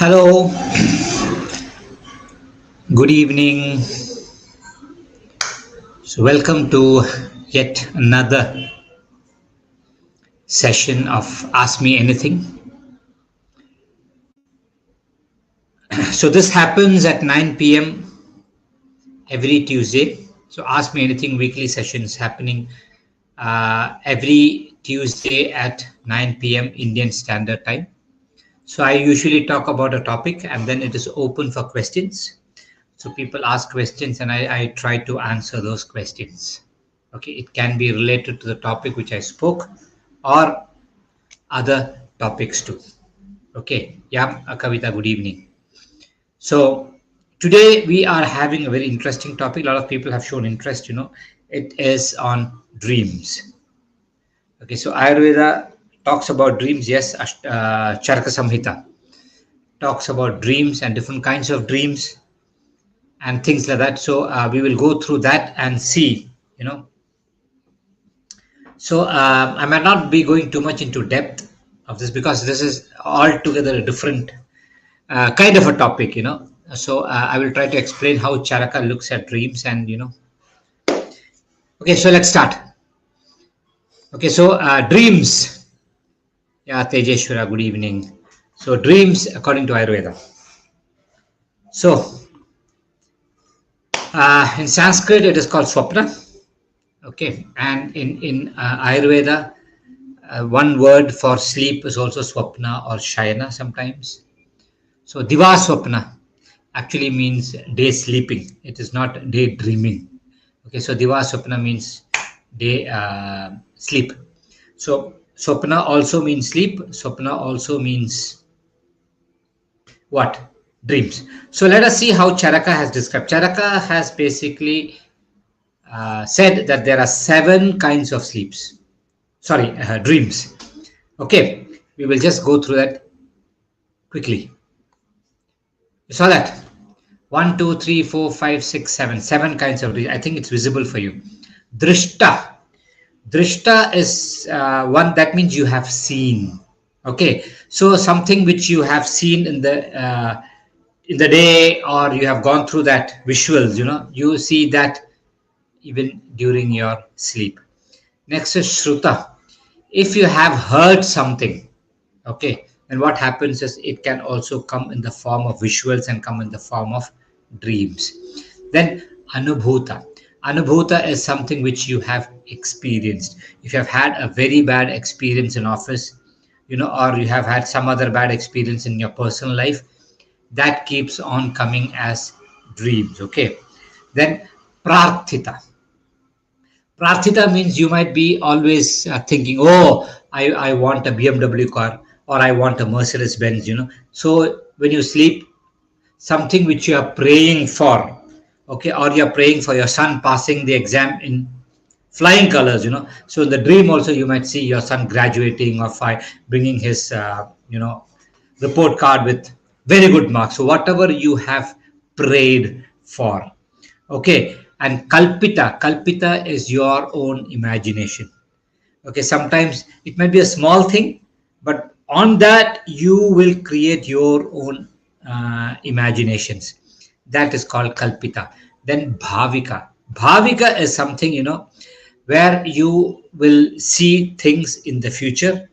Hello, good evening. So, welcome to yet another session of Ask Me Anything. So, this happens at 9 p.m. every Tuesday. So, Ask Me Anything weekly sessions happening every Tuesday at 9 p.m. Indian Standard Time. So, I usually talk about a topic and then it is open for questions. So people ask questions and I try to answer those questions. Okay, it can be related to the topic which I spoke or other topics too. Okay, yeah, Kavita, good evening. So today we are having a very interesting topic. A lot of people have shown interest. It is on dreams. Okay, so Ayurveda talks about dreams. Yes, Charaka Samhita talks about dreams and different kinds of dreams and things like that. So we will go through that and see. So I might not be going too much into depth of this because this is altogether a different kind of a topic. So I will try to explain how Charaka looks at dreams and. Okay, so let's start. Okay, so dreams. Yeah, Tejeshwara, good evening. So dreams according to Ayurveda. So in Sanskrit it is called swapna. Okay, and in Ayurveda, one word for sleep is also swapna or shayana sometimes. So diva swapna actually means day sleeping. It is not day dreaming. Okay, so diva swapna means day sleep. So swapna also means sleep. Swapna also means what? Dreams. So let us see how Charaka has described. Charaka has basically said that there are 7 kinds of sleeps. Sorry, dreams. Okay, we will just go through that quickly. You saw that? 1, 2, 3, 4, 5, 6, 7. 7 kinds of dreams. I think it's visible for you. Drishta. Drishta is one that means you have seen. Okay, so something which you have seen in the day, or you have gone through that visuals. You see that even during your sleep. Next is Shruta. If you have heard something, okay, then what happens is it can also come in the form of visuals and come in the form of dreams. Then Anubhuta. Anubhuta is something which you have experienced. If you have had a very bad experience in office, or you have had some other bad experience in your personal life, that keeps on coming as dreams. Okay. Then Prarthita. Prarthita means you might be always thinking, oh, I want a BMW car or I want a Mercedes Benz. So when you sleep, something which you are praying for, okay, or you're praying for your son passing the exam in flying colors. So in the dream also you might see your son graduating or bringing his, report card with very good marks. So whatever you have prayed for, okay. And kalpita is your own imagination. Okay, sometimes it might be a small thing, but on that you will create your own imaginations. That is called kalpita. Then bhavika is something where you will see things in the future.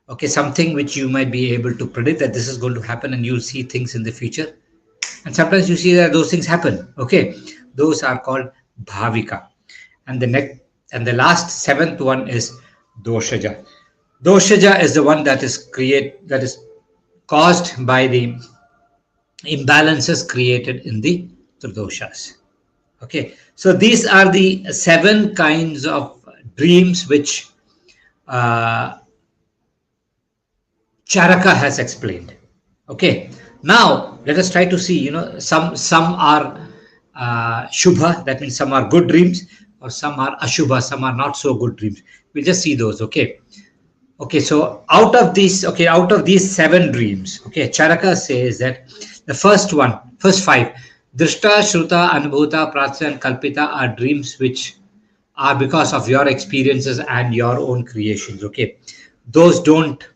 Okay, something which you might be able to predict that this is going to happen, and you'll see things in the future. And sometimes you see that those things happen. Okay, those are called bhavika. And the last 7th one is doshaja. Doshaja is the one that is caused by the imbalances created in the tridoshas. Okay, so these are the 7 kinds of dreams which Charaka has explained. Okay, now let us try to see. Some are shubha, that means some are good dreams, or some are ashubha, some are not so good dreams. We'll just see those. Okay, so out of these 7 dreams, okay, Charaka says that the first 5, drishta, shruta, anubhuta, prarthita and kalpita, are dreams which are because of your experiences and your own creations. Okay, those don't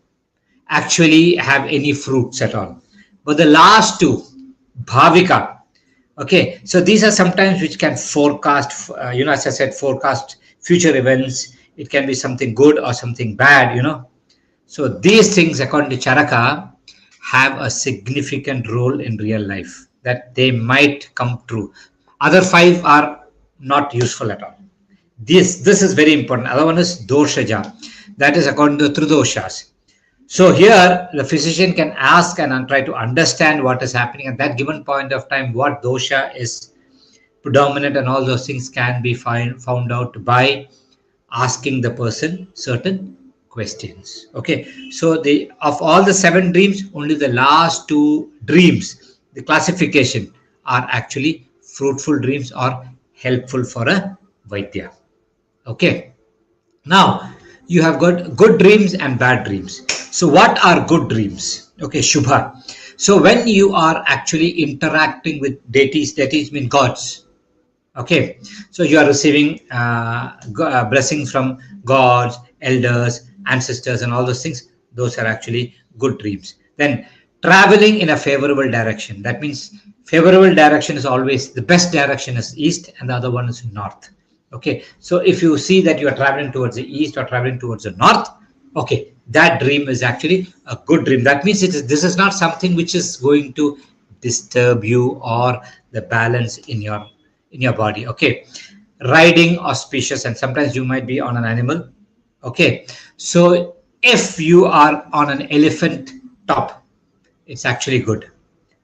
actually have any fruits at all. But the last two, bhavika. Okay, so these are sometimes which can forecast, as I said, forecast future events. It can be something good or something bad. So these things, according to Charaka, have a significant role in real life that they might come true. Other five are not useful at all. This is very important. Other one is doshaja, that is according to tridoshas. So here the physician can ask and try to understand what is happening at that given point of time, what dosha is predominant, and all those things can be found out by asking the person certain questions. Okay, so the of all the seven dreams, only the last two dreams, the classification, are actually fruitful dreams or helpful for a vaidya. Okay, now you have got good dreams and bad dreams. So what are good dreams? Okay, shubha. So when you are actually interacting with deities mean gods. Okay, so you are receiving blessings from gods, elders, ancestors, and all those things. Those are actually good dreams. Then traveling in a favorable direction. That means favorable direction is always the best direction is east, and the other one is north. Okay, so if you see that you are traveling towards the east or traveling towards the north, okay, that dream is actually a good dream. That means this is not something which is going to disturb you or the balance in your body. Okay, riding auspicious, and sometimes you might be on an animal. Okay, so if you are on an elephant top, it's actually good.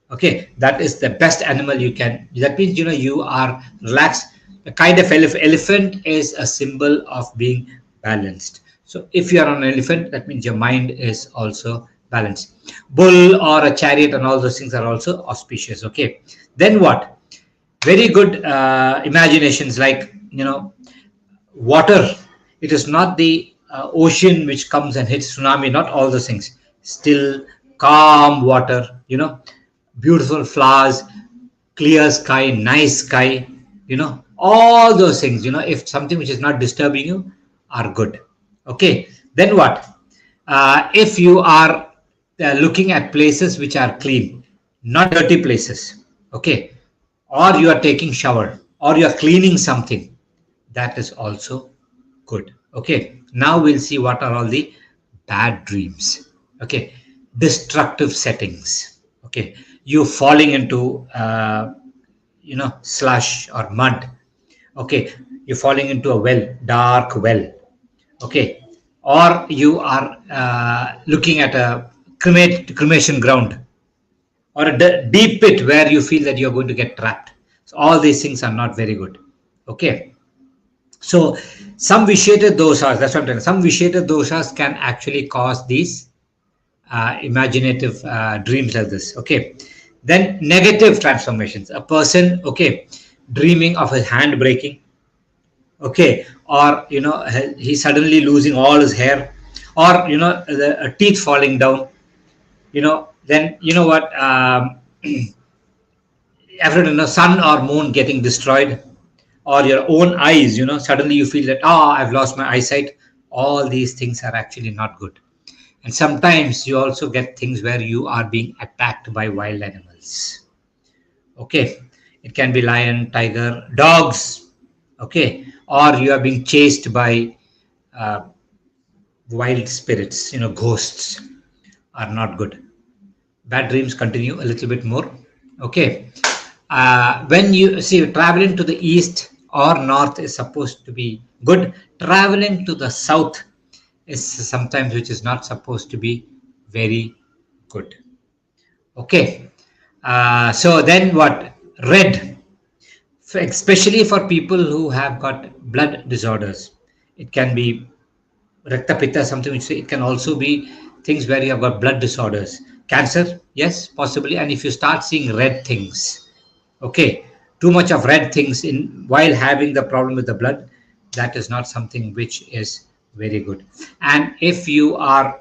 Okay, that is the best animal you can. That means you are relaxed. The kind of elephant is a symbol of being balanced. So if you are on an elephant, that means your mind is also balanced. Bull or a chariot and all those things are also auspicious. Okay, then what? Very good imaginations, like water. It is not the ocean which comes and hits tsunami, not all those things. Still calm water, beautiful flowers, clear sky, nice sky, all those things, if something which is not disturbing you are good. Okay, then what? If you are looking at places which are clean, not dirty places. Okay, or you are taking shower, or you are cleaning something, that is also good. Okay, now we'll see what are all the bad dreams. Okay, destructive settings. Okay, you falling into slush or mud. Okay, you're falling into a well, dark well. Okay, or you are looking at a cremation ground, or a deep pit where you feel that you're going to get trapped. So all these things are not very good. Okay, so some vitiated doshas, that's what I'm telling. Some vitiated doshas can actually cause these imaginative dreams like this. Okay, then negative transformations. A person, okay, dreaming of his hand breaking. Okay, or he's suddenly losing all his hair, or the teeth falling down. Then what? After sun or moon getting destroyed, or your own eyes, suddenly you feel that I've lost my eyesight. All these things are actually not good. And sometimes you also get things where you are being attacked by wild animals. Okay, it can be lion, tiger, dogs. Okay, or you are being chased by uh, wild spirits, ghosts are not good. Bad dreams continue a little bit more. Okay, when you see traveling to the east or north is supposed to be good. Traveling to the south is sometimes which is not supposed to be very good. Okay, so then what? Red, especially for people who have got blood disorders. It can be Rakta Pitta, something which it can also be things where you have got blood disorders. Cancer, yes, possibly. And if you start seeing red things, okay, too much of red things in while having the problem with the blood, that is not something which is very good. And if you are,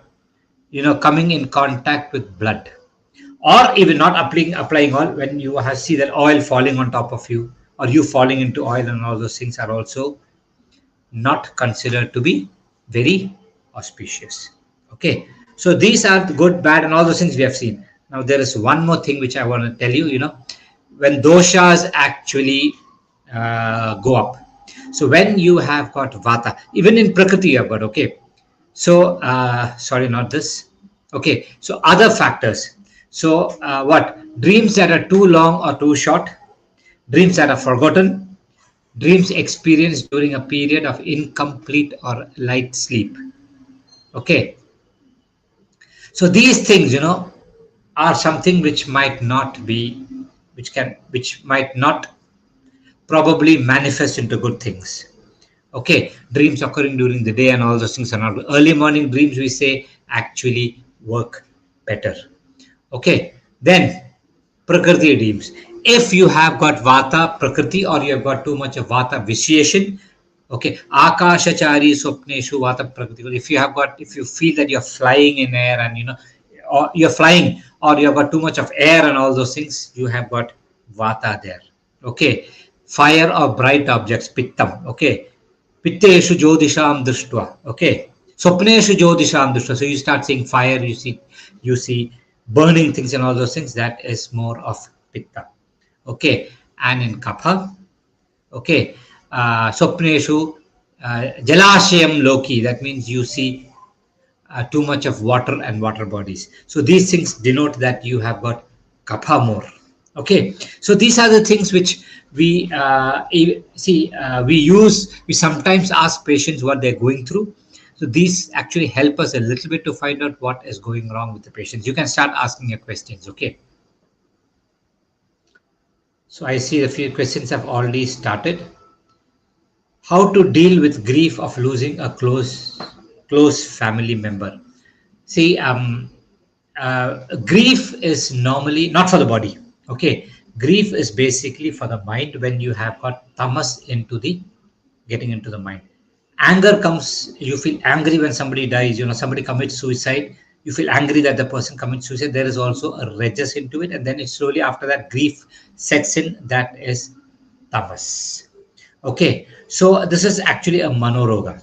coming in contact with blood, or even not applying oil, when you see that oil falling on top of you, or you falling into oil, and all those things are also not considered to be very auspicious. Okay, so these are the good, bad, and all those things we have seen. Now, there is one more thing which I want to tell you. When doshas actually go up. So when you have got vata, even in Prakriti, you have got, okay. So, sorry, not this. Okay, so other factors. So, what? Dreams that are too long or too short, dreams that are forgotten, dreams experienced during a period of incomplete or light sleep. Okay, so these things, are something which might not be, which might not probably manifest into good things. Okay, dreams occurring during the day and all those things are not. Early morning dreams, we say, actually work better. Okay, then Prakriti dreams. If you have got Vata Prakriti or you have got too much of Vata vitiation, okay, Akashachari Swapneshu Vata Prakriti. If you feel that you're flying in air and or you're flying or you have got too much of air and all those things, you have got Vata there. Okay, fire or bright objects, Pittam. Okay, Pitteshu Jyotisham Drishtva. Okay. Swapneshu Jyotisham Drishtva. So you start seeing fire, you see burning things and all those things. That is more of Pitta. Okay. And in Kapha, okay, Swapneshu Jalashayam Loki. That means you see too much of water and water bodies. So these things denote that you have got kapha more. Okay, so these are the things which we see. We sometimes ask patients what they're going through. So these actually help us a little bit to find out what is going wrong with the patients. You can start asking your questions. Okay. So I see a few questions have already started. How to deal with grief of losing a close family member? See, grief is normally not for the body. Okay, grief is basically for the mind. When you have got tamas getting into the mind, anger comes. You feel angry when somebody dies. Somebody commits suicide. You feel angry that the person commits suicide. There is also a rajas into it, and then it slowly after that grief sets in. That is tamas. Okay, so this is actually a manoroga.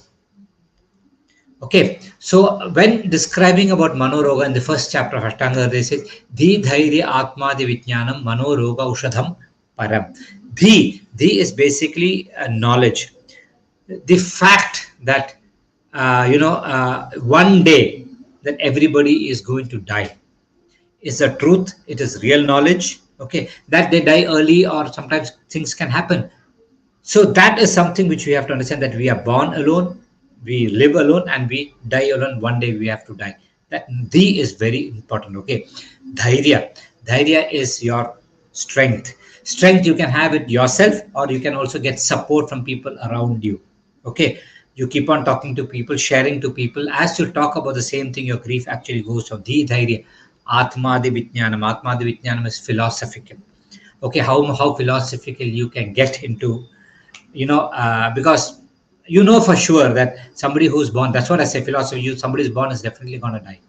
Okay, so when describing about Manoroga in the first chapter of Ashtanga, they say, Dhi Dhairya Atma Di Vijnanam Manoroga Ushadham Param. Dhi is basically knowledge. The fact that, one day that everybody is going to die is the truth. It is real knowledge. Okay, that they die early or sometimes things can happen. So that is something which we have to understand, that we are born alone, we live alone, and we die alone. One day we have to die. That D is very important. Okay, dhairya is your strength. Strength you can have it yourself, or you can also get support from people around you. Okay, you keep on talking to people, sharing to people. As you talk about the same thing, your grief actually goes on. Dhi dhairya, Atmadi Vijnanam. Atmadi Vijnanam is philosophical. Okay, how philosophical you can get into, because for sure that somebody who's born, that's what I say, philosophy, somebody who's born is definitely going to die.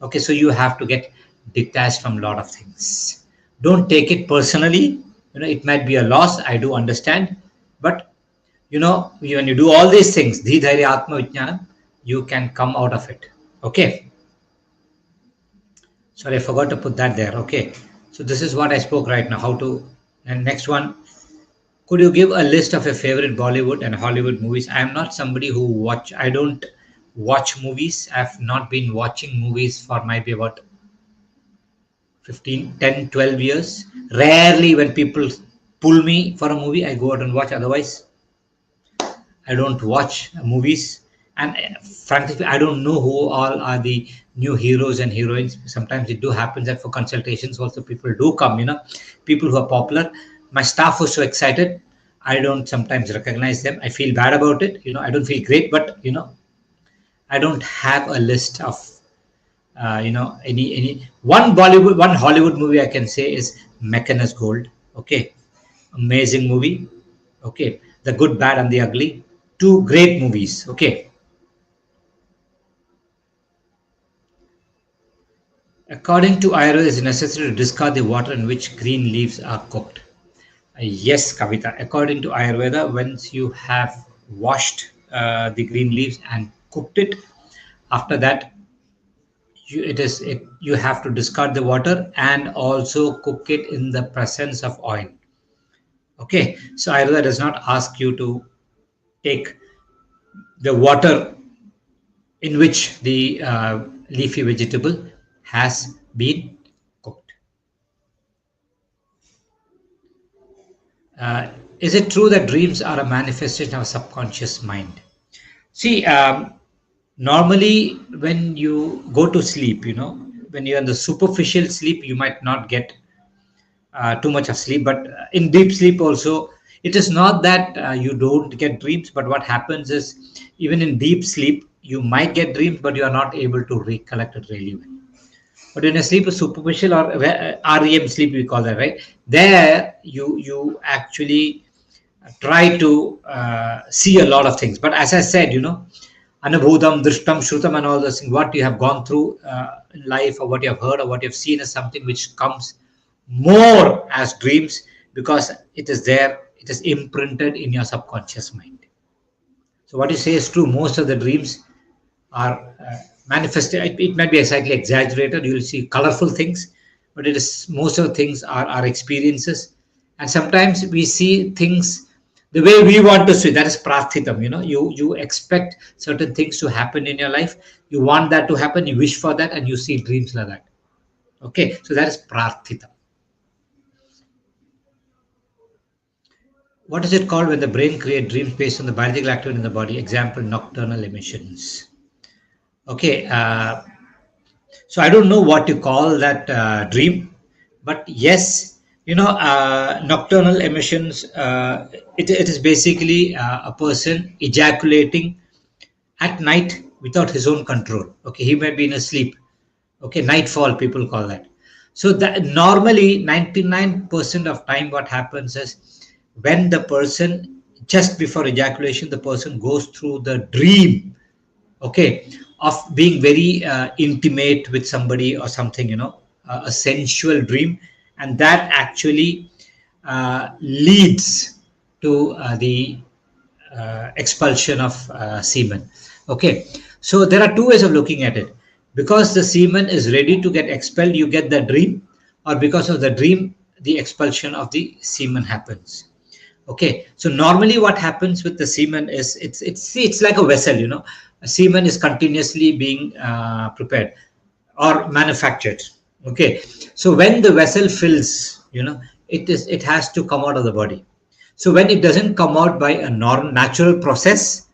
Okay, so you have to get detached from a lot of things. Don't take it personally. It might be a loss, I do understand, but when you do all these things, dhi dhairya atma vijnanam, you can come out of it. Okay, sorry, I forgot to put that there. Okay, so this is what I spoke right now, how to. And next one, could you give a list of your favorite Bollywood and Hollywood movies? I am not somebody I don't watch movies. I've not been watching movies for maybe about 15, 10, 12 years. Rarely when people pull me for a movie, I go out and watch. Otherwise, I don't watch movies. And frankly, I don't know who all are the new heroes and heroines. Sometimes it do happen that for consultations also people do come, people who are popular. My staff was so excited. I don't sometimes recognize them. I feel bad about it. I don't feel great, but I don't have a list of any one Hollywood movie I can say is Meccan as Gold. Okay, amazing movie. Okay, The Good, Bad, and the Ugly. Two great movies. Okay. According to Ayurveda, it is necessary to discard the water in which green leaves are cooked. Yes, Kavita. According to Ayurveda, once you have washed the green leaves and cooked it, after that You have to discard the water and also cook it in the presence of oil. Okay, so Ayurveda does not ask you to take the water in which the leafy vegetable has been cooked. Uh, is it true that dreams are a manifestation of a subconscious mind? See, normally when you go to sleep, when you're in the superficial sleep, you might not get too much of sleep. But in deep sleep also, it is not that you don't get dreams, but what happens is even in deep sleep, you might get dreams, but you are not able to recollect it really well. But when you sleep is superficial or REM sleep, we call that, right? There, you actually try to see a lot of things. But as I said, anubhutam, drishtam, shrutam, and all those things, what you have gone through in life, or what you have heard, or what you have seen, is something which comes more as dreams, because it is there, it is imprinted in your subconscious mind. So what you say is true. Most of the dreams are manifested. It might be slightly exaggerated. You will see colorful things, but it is most of the things are our experiences, and sometimes we see things the way we want to see. That is prarthitam. You expect certain things to happen in your life. You want that to happen. You wish for that, and you see dreams like that. Okay, so that is prarthitam. What is it called when the brain creates dreams based on the biological activity in the body? Example, nocturnal emissions. Okay, so I don't know what you call that dream, but yes, nocturnal emissions. It is basically a person ejaculating at night without his own control. Okay, he might be in a sleep. Okay, nightfall people call that. So that normally 99% of time what happens is, when the person, just before ejaculation, the person goes through the dream, okay, of being very intimate with somebody or something, a sensual dream, and that actually leads to the expulsion of semen. Okay, so there are two ways of looking at it. Because the semen is ready to get expelled, you get the dream, or because of the dream, the expulsion of the semen happens. Okay, so normally what happens with the semen is, it's like a vessel. A semen is continuously being prepared or manufactured. Okay, so when the vessel fills, it has to come out of the body. So when it doesn't come out by a natural process,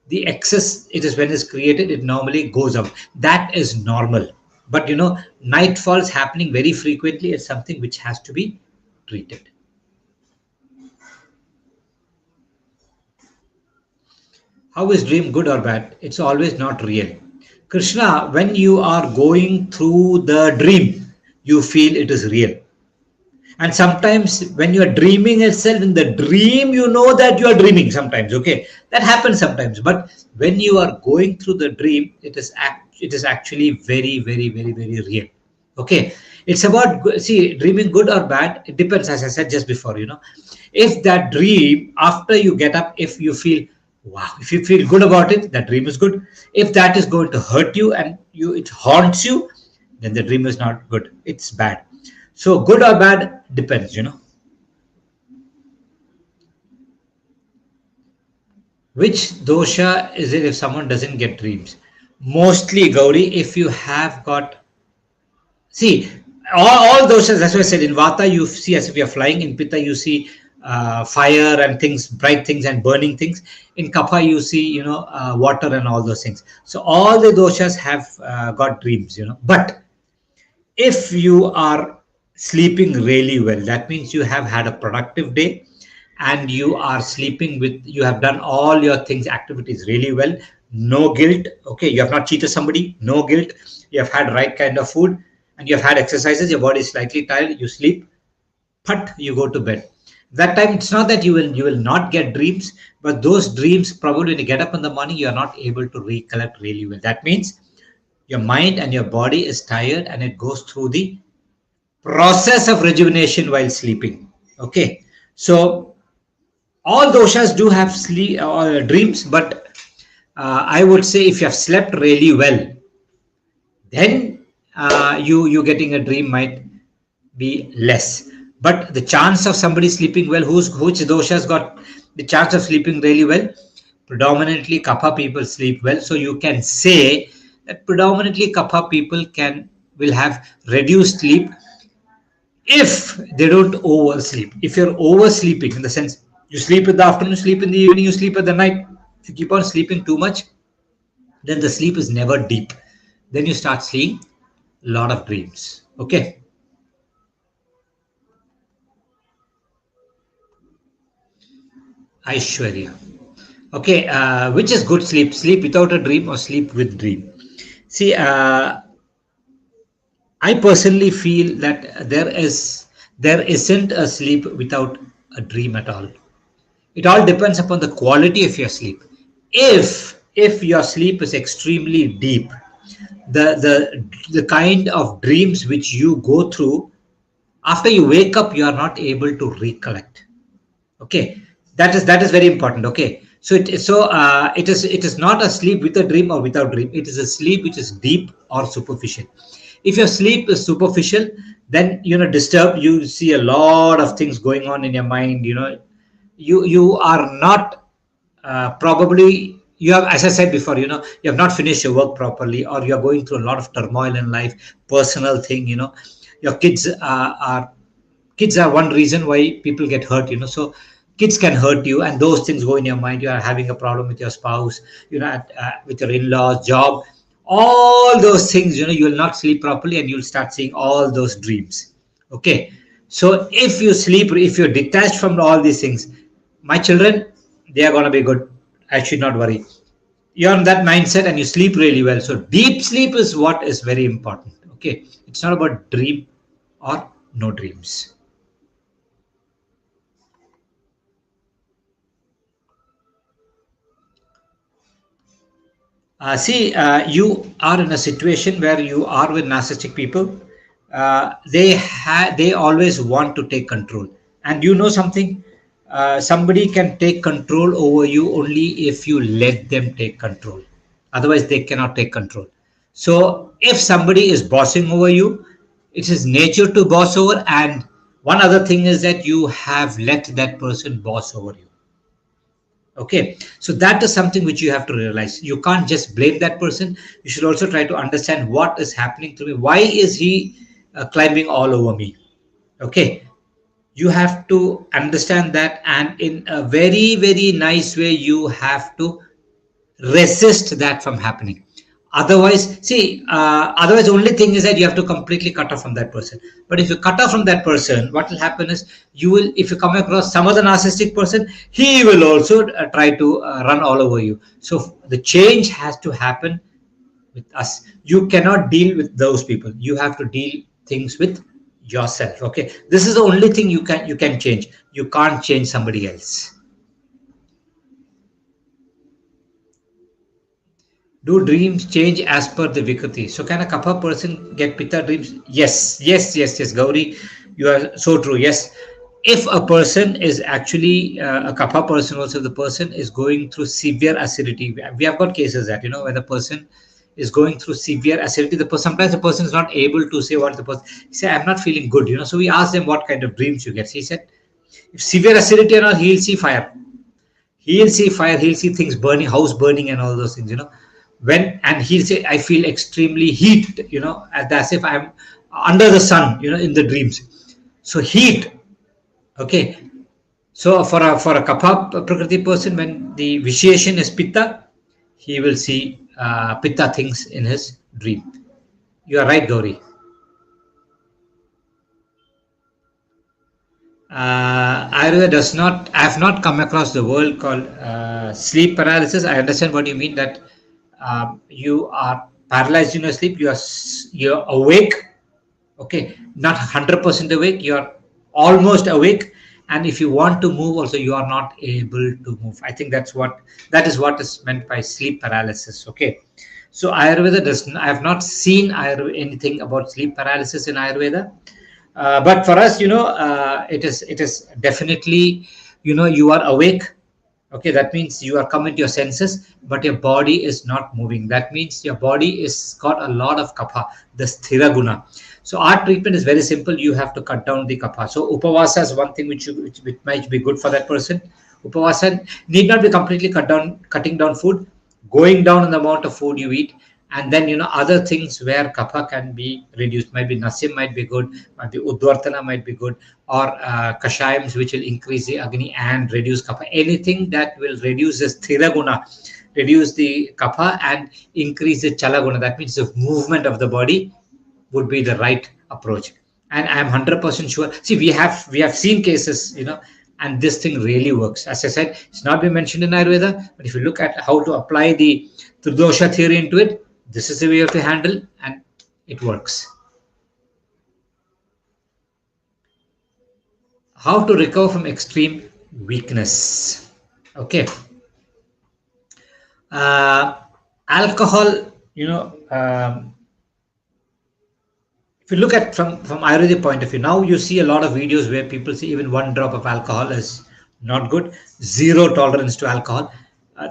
the excess, it is when it's created, it normally goes out. That is normal. But nightfalls happening very frequently is something which has to be treated. How is dream good or bad? It's always not real. Krishna, when you are going through the dream, you feel it is real. And sometimes when you are dreaming itself, in the dream, you know that you are dreaming sometimes. Okay, that happens sometimes. But when you are going through the dream, it is actually very, very, very, very real. Okay, it's about, see, dreaming good or bad, it depends, as I said just before. If that dream, after you get up, if you feel wow, if you feel good about it, that dream is good. If that is going to hurt you and it haunts you, then the dream is not good, it's bad. So good or bad depends. Which dosha is it if someone doesn't get dreams? Mostly, Gauri, if you have got, see, all doshas, that's why I said in Vata, you see as if you're flying. In Pitta, you see fire and things, bright things and burning things. In Kapha, you see, water and all those things. So all the doshas have got dreams, But if you are sleeping really well, that means you have had a productive day, and you are sleeping with, you have done all your things, activities really well, no guilt. Okay, you have not cheated somebody, no guilt. You have had right kind of food, and you have had exercises, your body is slightly tired, you sleep, but you go to bed. That time, it's not that you will not get dreams, but those dreams, probably when you get up in the morning, you are not able to recollect really well. That means your mind and your body is tired, and it goes through the process of rejuvenation while sleeping. Okay, so all doshas do have sleep or dreams, but I would say if you have slept really well, then you getting a dream might be less. But the chance of somebody sleeping well, which dosha's got the chance of sleeping really well, predominantly kapha people sleep well. So you can say that predominantly kapha people can will have reduced sleep if they don't oversleep. If you're oversleeping, in the sense you sleep in the afternoon, sleep in the evening, you sleep at the night, if you keep on sleeping too much, then the sleep is never deep. Then you start seeing a lot of dreams. Okay. Aishwarya. Okay, which is good sleep? Sleep without a dream or sleep with dream? See, I personally feel that there isn't a sleep without a dream at all. It all depends upon the quality of your sleep. If your sleep is extremely deep, the kind of dreams which you go through after you wake up, you are not able to recollect. Okay, that is very important. Okay, so it is not a sleep with a dream or without dream. It is a sleep which is deep or superficial. If your sleep is superficial, then disturbed, you see a lot of things going on in your mind. You are not probably, you have, as I said before, you have not finished your work properly, or you're going through a lot of turmoil in life, personal thing. Your kids are one reason why people get hurt. So kids can hurt you, and those things go in your mind. You are having a problem with your spouse, with your in-laws, job, all those things. You will not sleep properly, and you'll start seeing all those dreams. Okay, so if you're detached from all these things, my children, they are going to be good. I should not worry. You're in that mindset and you sleep really well. So deep sleep is what is very important. Okay, it's not about dream or no dreams. You are in a situation where you are with narcissistic people. They always want to take control, and something. Somebody can take control over you only if you let them take control. Otherwise, they cannot take control. So, if somebody is bossing over you, it is nature to boss over. And one other thing is that you have let that person boss over you. Okay, so that is something which you have to realize. You can't just blame that person. You should also try to understand what is happening to me. Why is he climbing all over me? Okay, you have to understand that, and in a very, very nice way, you have to resist that from happening. Otherwise, the only thing is that you have to completely cut off from that person. But if you cut off from that person, what will happen is, if you come across some other narcissistic person, he will also try to run all over you. So the change has to happen with us. You cannot deal with those people. You have to deal things with yourself. Okay, this is the only thing you can change. You can't change somebody else. Do dreams change as per the Vikati? So can a Kapha person get Pitta dreams? Yes, yes, yes, yes, Gauri, you are so true. Yes. If a person is actually a Kapha person, also the person is going through severe acidity. We have got cases that, where the person is going through severe acidity. Sometimes the person is not able to say what the person, he said, I'm not feeling good, So we asked them what kind of dreams you get. He said, if severe acidity or not, he'll see fire. He'll see fire, he'll see things burning, house burning, and all those things, and he'll say, I feel extremely heat, as if I'm under the sun, in the dreams. So heat. Okay, so for a kapha prakriti person, when the vitiation is pitta, he will see pitta things in his dream. You are right, Gauri. Ayurveda does not. I have not come across the word called sleep paralysis. I understand what you mean, that you are paralyzed in your sleep. You're awake. Okay, not 100% awake. You're almost awake, and if you want to move, also you are not able to move. I think that is what is meant by sleep paralysis. Okay, so Ayurveda does. I have not seen anything about sleep paralysis in Ayurveda. But for us, it is definitely, you are awake. Okay, that means you are coming to your senses, but your body is not moving. That means your body is got a lot of kapha, the sthira guna. So our treatment is very simple. You have to cut down the kapha. So upavasa is one thing which might be good for that person. Upavasa need not be completely cutting down food, going down in the amount of food you eat, and then other things where kapha can be reduced. Might be nasim might be good, might be udvartana might be good, or kashayams which will increase the agni and reduce kapha. Anything that will reduce the sthira guna, reduce the kapha and increase the chala guna. That means the movement of the body would be the right approach. And I'm 100% sure. See, we have seen cases, and this thing really works. As I said, it's not been mentioned in Ayurveda, but if you look at how to apply the Tridosha theory into it, this is the way to handle, and it works. How to recover from extreme weakness? Okay. uh, Alcohol, if you look at from Ayurvedic point of view, now you see a lot of videos where people say even one drop of alcohol is not good, zero tolerance to alcohol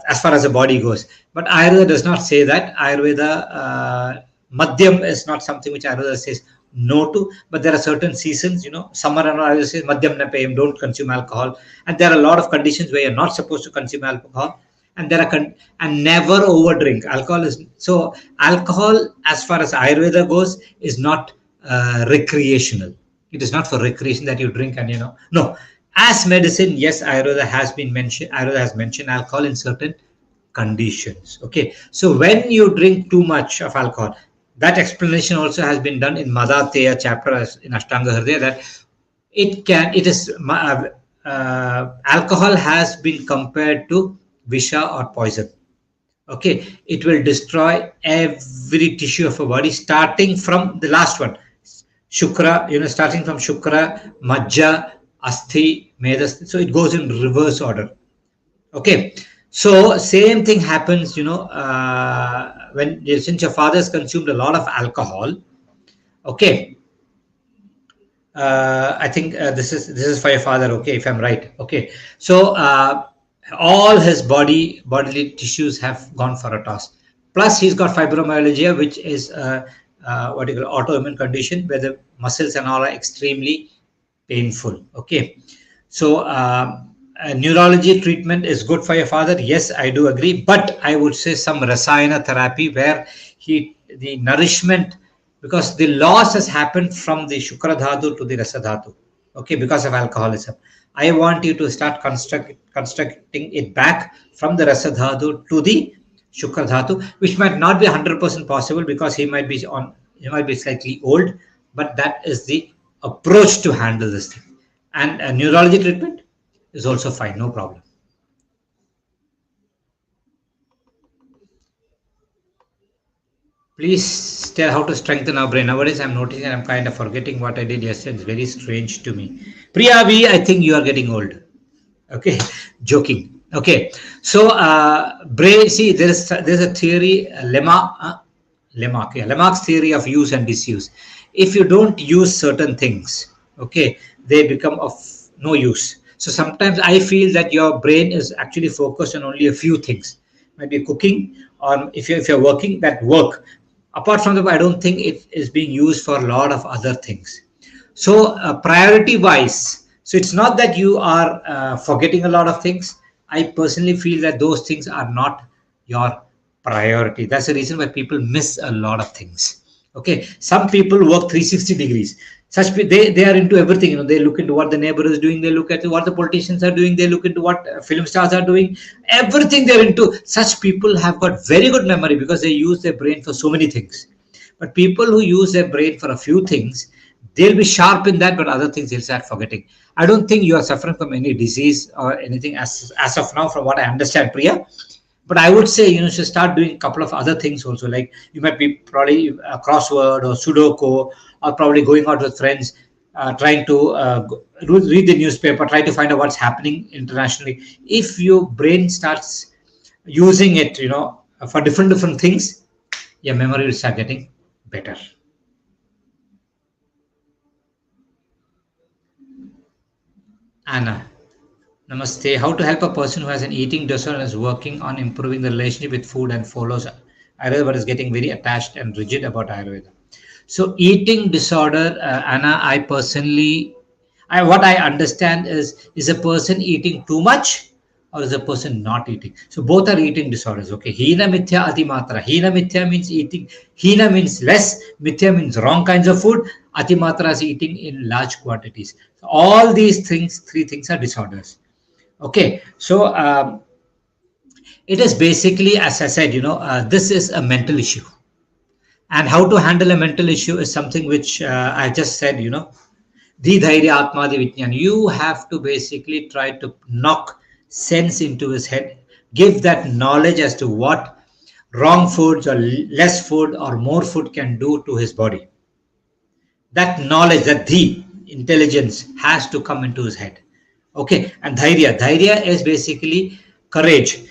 as far as the body goes. But Ayurveda does not say that. Ayurveda, madhyam is not something which Ayurveda says no to, but there are certain seasons, summer and all, Ayurveda says madhyam na payam, don't consume alcohol. And there are a lot of conditions where you're not supposed to consume alcohol. And there are and never overdrink. Alcohol is so alcohol, as far as Ayurveda goes, is not recreational. It is not for recreation that you drink and no. As medicine, yes, Ayurveda has mentioned alcohol in certain conditions. Okay, so when you drink too much of alcohol, that explanation also has been done in Madateya chapter in Ashtanga Hridaya, that it is alcohol has been compared to visha or poison. Okay, it will destroy every tissue of a body, starting from the last one, shukra, starting from shukra, majja, asthi, medas. So it goes in reverse order. Okay, so same thing happens, when since your father has consumed a lot of alcohol. Okay, I think this is for your father. Okay, if I'm right. Okay, so all his bodily tissues have gone for a toss. Plus, he's got fibromyalgia, which is what you call autoimmune condition where the muscles and all are extremely painful. Okay, so neurology treatment is good for your father. Yes, I do agree, but I would say some rasayana therapy where the nourishment, because the loss has happened from the shukra dhatu to the rasa dhatu. Okay, because of alcoholism. I want you to start constructing it back from the rasa dhatu to the shukra dhatu, which might not be 100% possible because he might be slightly old, but that is the approach to handle this thing. And neurology treatment is also fine, no problem. Please tell how to strengthen our brain. Nowadays, I'm noticing I'm kind of forgetting what I did yesterday. It's very strange to me. Priya V, I think you are getting old. Okay, joking. Okay, so brain. See, there's a theory, Lamarck's theory of use and disuse. If you don't use certain things, okay, they become of no use. So sometimes I feel that your brain is actually focused on only a few things, maybe cooking, or if you're working, that work. Apart from that, I don't think it is being used for a lot of other things. So priority wise, so it's not that you are forgetting a lot of things. I personally feel that those things are not your priority. That's the reason why people miss a lot of things. Okay, some people work 360 degrees. They are into everything. They look into what the neighbor is doing. They look at what the politicians are doing. They look into what film stars are doing. Everything they're into. Such people have got very good memory because they use their brain for so many things. But people who use their brain for a few things, they'll be sharp in that, but other things they'll start forgetting. I don't think you are suffering from any disease or anything as of now, from what I understand, Priya. But I would say you should start doing a couple of other things also. Like you might be probably a crossword or Sudoku, or probably going out with friends, trying to read the newspaper, try to find out what's happening internationally. If your brain starts using it, for different things, your memory will start getting better. Anna, Namaste. How to help a person who has an eating disorder and is working on improving the relationship with food and follows Ayurveda but is getting very attached and rigid about Ayurveda. So, eating disorder, Anna, I personally, what I understand is a person eating too much or is a person not eating? So, both are eating disorders. Okay, Hina Mithya Ati Matra. Hina Mithya means eating, Hina means less, Mithya means wrong kinds of food, Ati Matra is eating in large quantities. So all these things, three things are disorders. Okay, so it is basically, as I said, this is a mental issue, and how to handle a mental issue is something which I just said. The dhairya atma di vijnan. You have to basically try to knock sense into his head, give that knowledge as to what wrong foods or less food or more food can do to his body. That knowledge, that the intelligence has to come into his head. Okay, and dhairya is basically courage.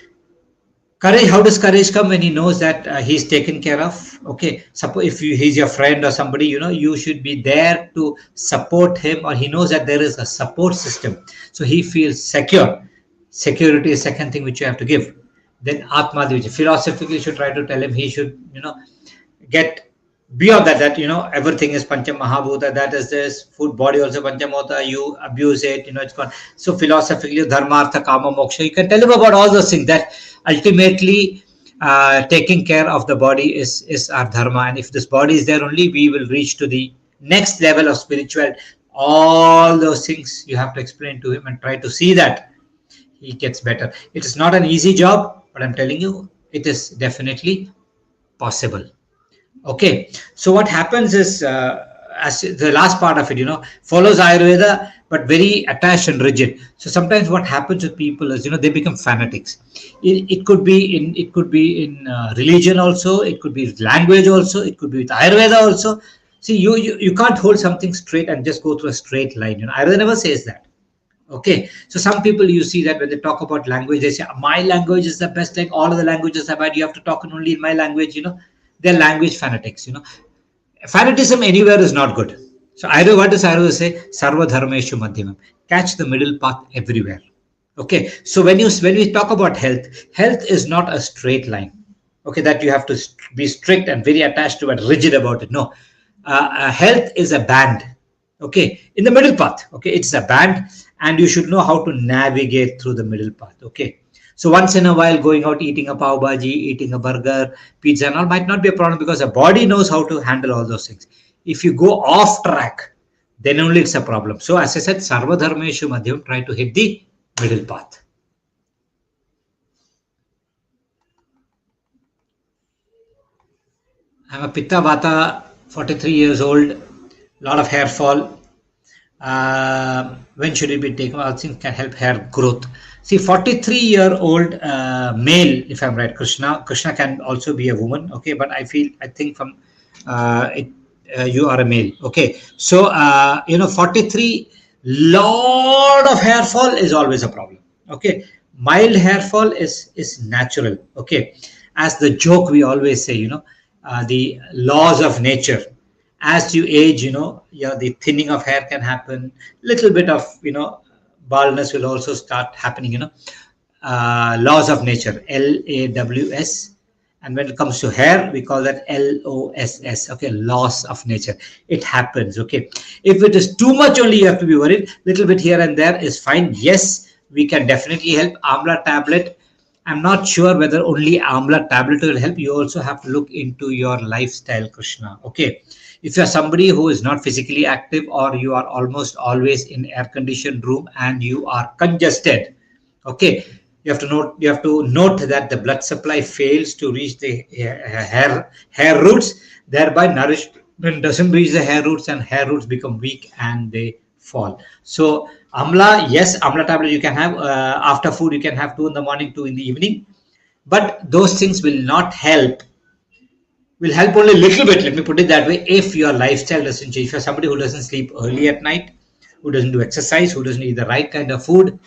Courage, how does courage come? When he knows that he's taken care of? Okay, suppose if he's your friend or somebody, you should be there to support him, or he knows that there is a support system, so he feels secure. Security is second thing which you have to give. Then atma divij, philosophically you should try to tell him he should get beyond that everything is pancha mahabhuta, that is this food, body also panchamota, you abuse it, it's gone. So philosophically dharma artha kama moksha, you can tell him about all those things, that ultimately taking care of the body is our dharma, and if this body is there only, we will reach to the next level of spiritual. All those things you have to explain to him and try to see that he gets better. It is not an easy job, but I'm telling you, it is definitely possible. Okay, so what happens is, as the last part of it, follows Ayurveda but very attached and rigid. So sometimes what happens with people is, they become fanatics. It could be in religion also. It could be with language also. It could be with Ayurveda also. See, you can't hold something straight and just go through a straight line. Ayurveda never says that. Okay, so some people, you see that when they talk about language, they say my language is the best, like all of the languages are bad, you have to talk only in my language. They're language fanatics. Fanatism anywhere is not good. So what does Ayurveda say? Sarva dharmeshu madhyamam. Catch the middle path everywhere. Okay, so when we talk about health is not a straight line. Okay, that you have to be strict and very attached to it, rigid about it. No, health is a band. Okay, in the middle path. Okay, it's a band, and you should know how to navigate through the middle path. Okay, so once in a while, going out, eating a pav bhaji, eating a burger, pizza and all might not be a problem, because the body knows how to handle all those things. If you go off track, then only it's a problem. So as I said, sarva dharmeshu madhyam, try to hit the middle path. I'm a Pitta Vata, 43 years old, lot of hair fall. When should it be taken? I think can help hair growth. See, 43-year-old male, if I'm right, Krishna can also be a woman. Okay, but I think from you are a male. Okay, so 43, lot of hair fall is always a problem. Okay, mild hair fall is natural. Okay, as the joke we always say, the laws of nature. As you age, the thinning of hair can happen. Little bit of baldness will also start happening. Laws of nature, LAWS, and when it comes to hair, we call that LOSS. Okay, loss of nature. It happens. Okay, if it is too much, only you have to be worried. Little bit here and there is fine. Yes, we can definitely help. Amla tablet. I'm not sure whether only Amla tablet will help. You also have to look into your lifestyle, Krishna. Okay. If you're somebody who is not physically active, or you are almost always in air-conditioned room and you are congested, okay, you have to note that the blood supply fails to reach the hair roots, thereby nourishment doesn't reach the hair roots, and hair roots become weak and they fall. So Amla, yes, Amla tablet you can have after food. You can have 2 in the morning, 2 in the evening, but those things will not help. Will help only a little bit, let me put it that way, if your lifestyle doesn't change. If you're somebody who doesn't sleep early at night, who doesn't do exercise, who doesn't eat the right kind of food,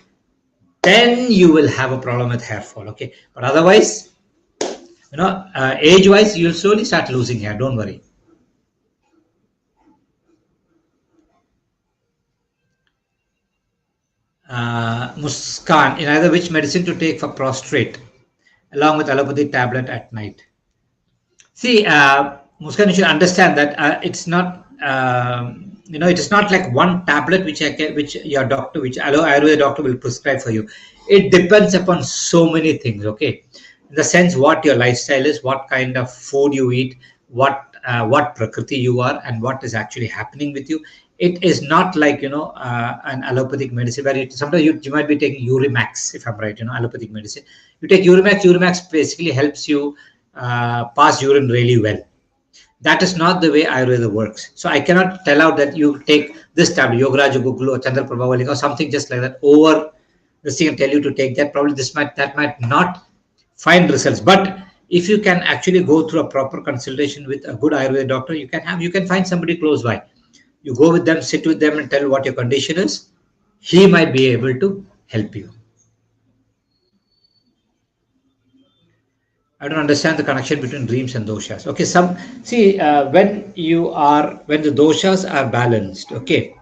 then you will have a problem with hair fall. Okay, but otherwise, age wise, you'll slowly start losing hair, don't worry. Muskan, in either which medicine to take for prostrate, along with allopathic tablet at night. See, Muskan, you should understand that it's not, it is not like one tablet which which your doctor, which Ayurveda doctor will prescribe for you. It depends upon so many things. Okay, in the sense what your lifestyle is, what kind of food you eat, what prakriti you are, and what is actually happening with you. It is not like an allopathic medicine where sometimes you might be taking Urimax, if I'm right. Allopathic medicine. You take Urimax. Urimax basically helps you pass urine really well. That is not the way Ayurveda works. So I cannot tell out that you take this tablet, Yogaraj Gugulu or Chandra Prabhavali or something just like that over this thing and tell you to take that. Probably that might not find results. But if you can actually go through a proper consultation with a good Ayurveda doctor, you can find somebody close by. You go with them, sit with them, and tell what your condition is. He might be able to help you. I don't understand the connection between dreams and doshas. Okay, when the doshas are balanced, okay,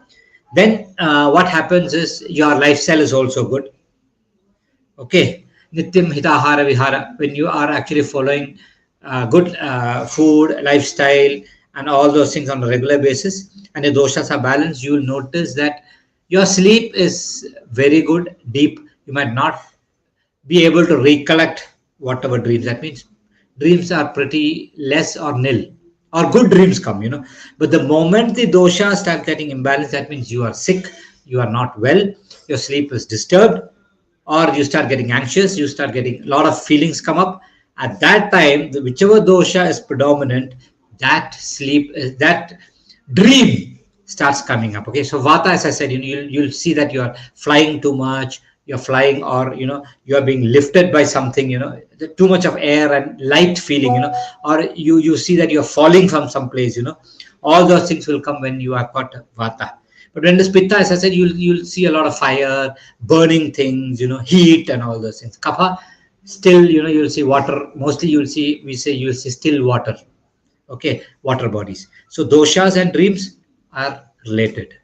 then what happens is your lifestyle is also good. Okay, nityam hitahara vihara. When you are actually following good food, lifestyle, and all those things on a regular basis, and the doshas are balanced, you will notice that your sleep is very good, deep. You might not be able to recollect whatever dreams. That means dreams are pretty less or nil, or good dreams come. But the moment the dosha start getting imbalanced, that means you are sick, you are not well, your sleep is disturbed, or you start getting anxious, you start getting a lot of feelings come up. At that time, whichever dosha is predominant, that dream starts coming up. Okay, so vata, as I said, you'll see that you are flying too much, you're flying, or you are being lifted by something, too much of air and light feeling, or you see that you're falling from some place. All those things will come when you are got vata. But when it's pitta, as I said, you'll see a lot of fire, burning things, heat and all those things. Kapha, still, you'll see water. Mostly you'll see still water. Okay, water bodies. So doshas and dreams are related.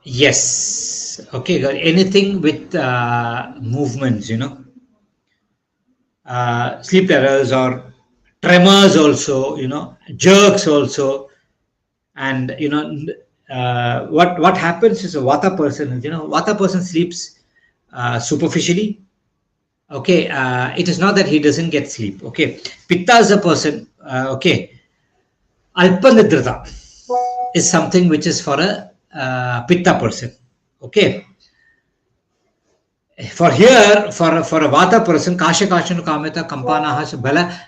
Yes. Okay, good. Anything with movements, sleep errors or tremors also, jerks also. And, what happens is a vata person, vata person sleeps superficially. Okay, it is not that he doesn't get sleep. Okay, pitta is a person. Okay, alpanidrita is something which is for a pitta person. Okay, for a vata person, kasha kashanu kameta kampana so bala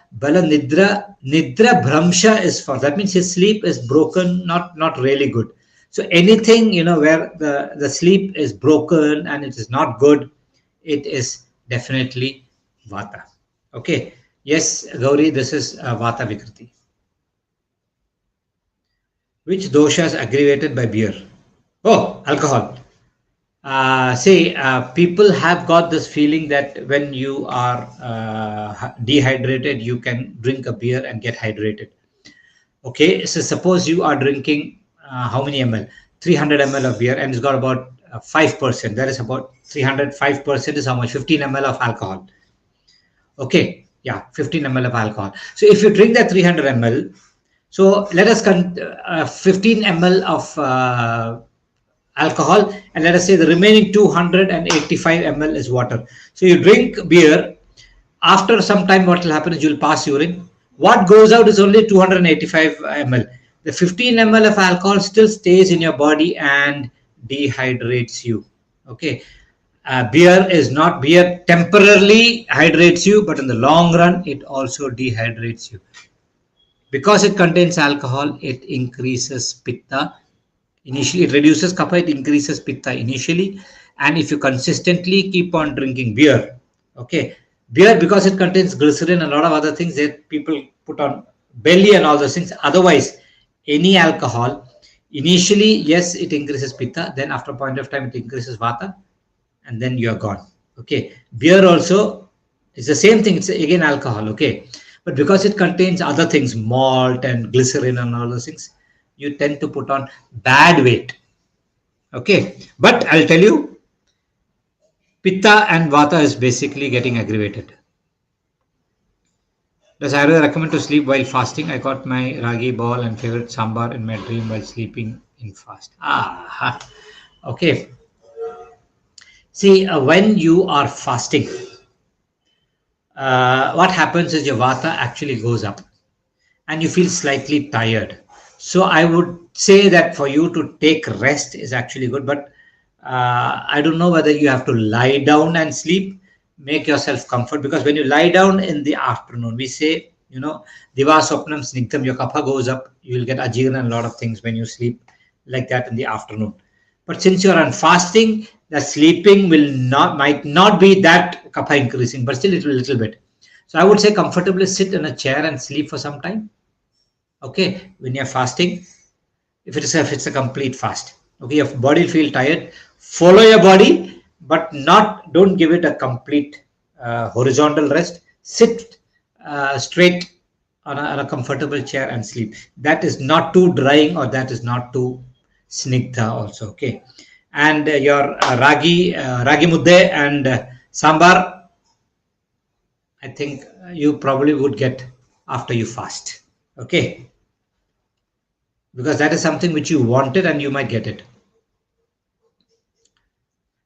nidra bhramsha is for, that means his sleep is broken, not really good. So anything where the sleep is broken and it is not good, it is definitely vata. Okay, yes, Gauri, this is vata vikriti. Which dosha is aggravated by beer? Oh, alcohol. People have got this feeling that when you are dehydrated, you can drink a beer and get hydrated. Okay, so suppose you are drinking how many ml? 300 ml of beer, and it's got about 5%. That is about 305% is how much? 15 ml of alcohol. Okay, yeah, 15 ml of alcohol. So if you drink that 300 ml, so let us 15 ml of alcohol, and let us say the remaining 285 ml is water. So you drink beer. After some time, what will happen is you'll pass urine. What goes out is only 285 ml. The 15 ml of alcohol still stays in your body and dehydrates you. Okay, beer temporarily hydrates you, but in the long run it also dehydrates you. Because it contains alcohol, it increases pitta. Initially, it reduces kapha, it increases pitta initially. And if you consistently keep on drinking beer, okay, beer, because it contains glycerin and a lot of other things that people put on belly and all those things. Otherwise, any alcohol, initially, yes, it increases pitta. Then after a point of time, it increases vata, and then you're gone. Okay, beer also It's the same thing. It's again alcohol, okay? But because it contains other things, malt and glycerin and all those things, you tend to put on bad weight, okay? But I'll tell you, pitta and vata is basically getting aggravated. Does Ayurveda recommend to sleep while fasting? I got my ragi ball and favorite sambar in my dream while sleeping in fast. Ah, okay. See, when you are fasting, what happens is your vata actually goes up and you feel slightly tired. So I would say that for you to take rest is actually good, but I don't know whether you have to lie down and sleep. Make yourself comfort, because when you lie down in the afternoon, we say, diva sopnam snigdham, your kapha goes up, you will get ajirana and a lot of things when you sleep like that in the afternoon. But since you're on fasting, the sleeping might not be that kapha increasing, but still it will a little bit. So I would say comfortably sit in a chair and sleep for some time. Okay, when you're fasting, if it's a complete fast, okay, your body will feel tired. Follow your body, but don't give it a complete horizontal rest. Sit straight on a comfortable chair and sleep. That is not too drying, or that is not too snigdha also, okay. And your ragi mudde and sambar, I think you probably would get after you fast, okay, because that is something which you wanted and you might get it.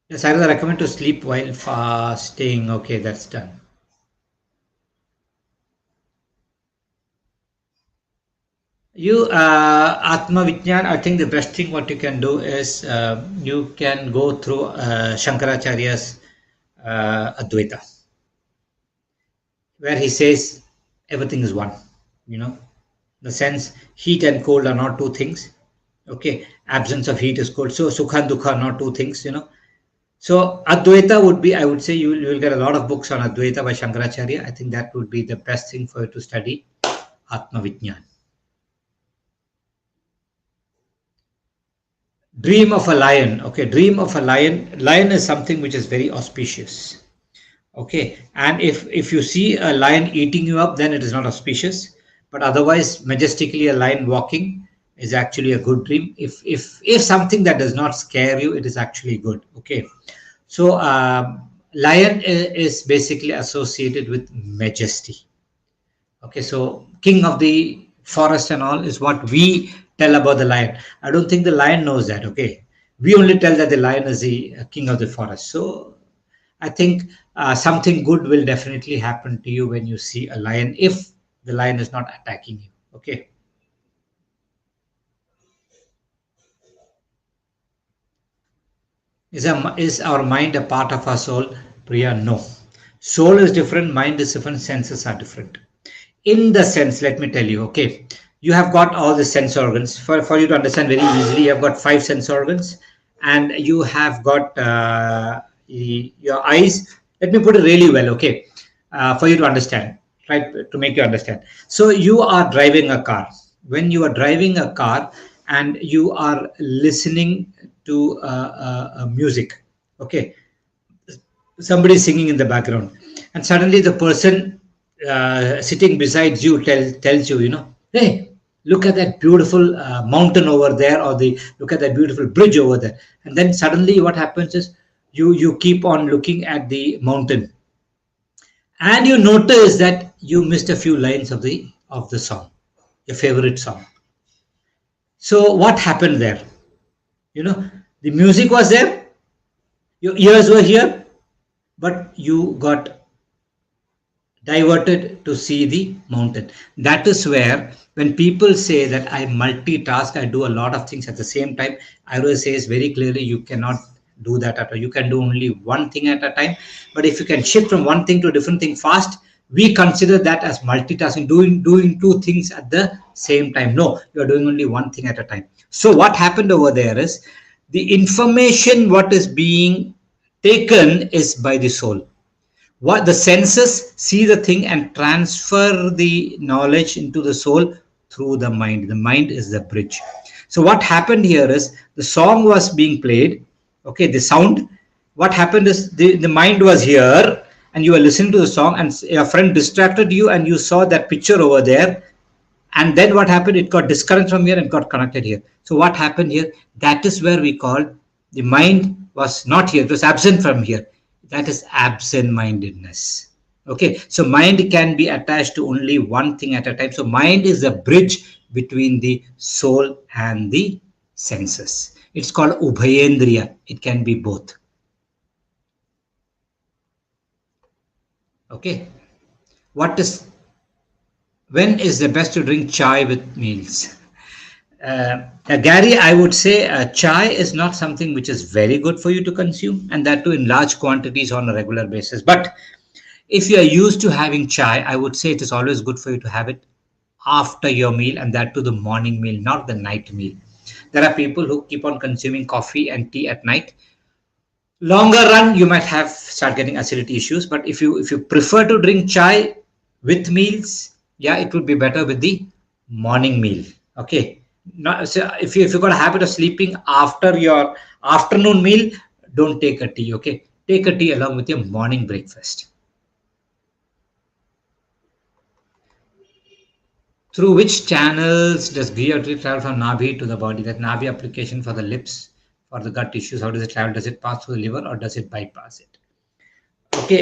Yes, I would recommend to sleep while fasting. Okay, that's done. Atma Vijnan, I think the best thing what you can do is you can go through Shankaracharya's Advaita, where he says everything is one. You know, the sense heat and cold are not two things. Okay, absence of heat is cold. So Sukha and Dukha are not two things. So Advaita would be, I would say, you will get a lot of books on Advaita by Shankaracharya. I think that would be the best thing for you to study Atma Vijnan. Dream of a lion. Okay, dream of a lion. Lion is something which is very auspicious. Okay, and if you see a lion eating you up, then it is not auspicious. But otherwise, majestically a lion walking is actually a good dream. If something that does not scare you, it is actually good. Okay, so lion is basically associated with majesty. Okay, so king of the forest and all is what we tell about the lion. I don't think the lion knows that. Okay, we only tell that the lion is the king of the forest. So I think something good will definitely happen to you when you see a lion, if the lion is not attacking you. Okay. Is our mind a part of our soul? Priya, no. Soul is different, mind is different, senses are different. In the sense, let me tell you, okay, you have got all the sense organs. For you to understand very easily, you have got 5 sense organs, and you have got your eyes. Let me put it really well, okay, for you to understand, right, to make you understand. So you are driving a car. When you are driving a car and you are listening to music, okay, somebody is singing in the background, and suddenly the person sitting beside you tells you, hey, look at that beautiful mountain over there, or look at that beautiful bridge over there. And then suddenly what happens is you keep on looking at the mountain, and you notice that you missed a few lines of the song, your favorite song. So what happened there? The music was there, your ears were here, but you got diverted to see the mountain. That is where, when people say that I multitask, I do a lot of things at the same time, Ayurveda says very clearly you cannot do that at all. You can do only one thing at a time. But if you can shift from one thing to a different thing fast, we consider that as multitasking, doing two things at the same time. No, you are doing only one thing at a time. So what happened over there is, the information what is being taken is by the soul. What the senses see the thing and transfer the knowledge into the soul through the mind. The mind is the bridge. So what happened here is, the song was being played, okay, the sound. What happened is, the mind was here, and you were listening to the song, and your friend distracted you, and you saw that picture over there, and then what happened? It got disconnected from here and got connected here. So what happened here? That is where we call the mind was not here, it was absent from here. That is absent mindedness. Okay, so mind can be attached to only one thing at a time. So mind is the bridge between the soul and the senses. It's called ubhayendriya. It can be both. Okay, what is when is the best to drink chai with meals? Gary, I would say chai is not something which is very good for you to consume, and that too in large quantities on a regular basis. But if you are used to having chai, I would say it is always good for you to have it after your meal, and that to the morning meal, not the night meal. There are people who keep on consuming coffee and tea at night. Longer run, you might have start getting acidity issues. But if you prefer to drink chai with meals, yeah, it would be better with the morning meal. Okay. Not, so if you got a habit of sleeping after your afternoon meal, don't take a tea. Okay, take a tea along with your morning breakfast. Through which channels does ghee travel from Nabi to the body? That Nabi application for the lips, for the gut issues, how does it travel? Does it pass through the liver or does it bypass it? Okay,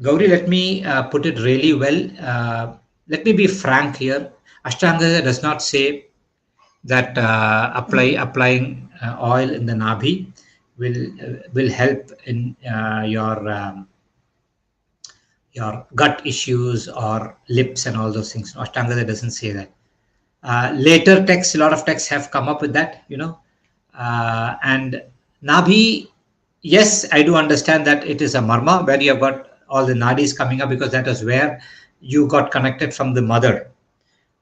Gauri, let me put it really well. Let me be frank here. Ashtanga does not say that applying oil in the Nabi will help in your gut issues or lips and all those things. Ashtanga doesn't say that. Later texts, a lot of texts have come up with that, and Nabhi, yes, I do understand that it is a marma where you have got all the nadis coming up because that is where you got connected from the mother.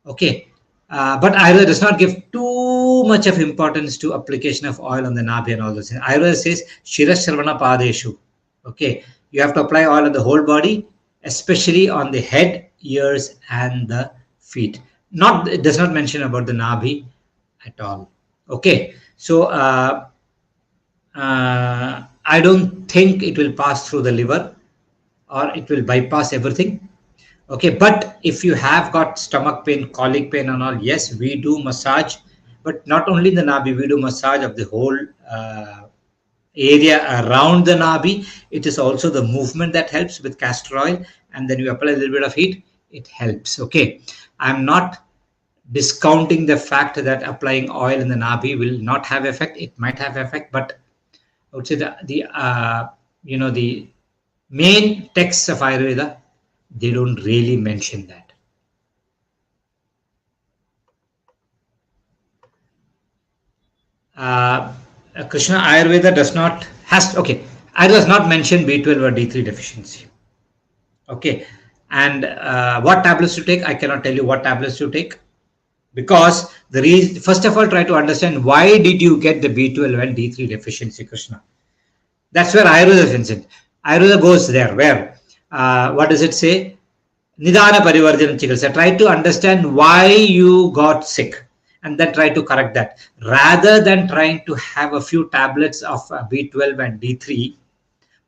Okay. But Ayurveda does not give too much of importance to application of oil on the nabi and all those things. Ayurveda says Shirasharvana Padeshu. Okay. You have to apply oil on the whole body, especially on the head, ears, and the feet. It does not mention about the nabi at all. Okay. So I don't think it will pass through the liver or it will bypass everything. Okay, but if you have got stomach pain, colic pain and all, yes, we do massage, but not only the nabi, we do massage of the whole area around the nabi. It is also the movement that helps with castor oil, and then you apply a little bit of heat, it helps. Okay, I'm not discounting the fact that applying oil in the nabi will not have effect. It might have effect, but I would say the main texts of Ayurveda, they don't really mention that. Krishna, Ayurveda does not Ayurveda does not mention B12 or D3 deficiency. Okay, and what tablets to take? I cannot tell you what tablets to take, because the reason, first of all, try to understand why did you get the B12 and D3 deficiency, Krishna. That's where Ayurveda is in. Ayurveda goes there. Where? What does it say? Nidana Parivarjana Chikitsa. Try to understand why you got sick and then try to correct that. Rather than trying to have a few tablets of B12 and D3,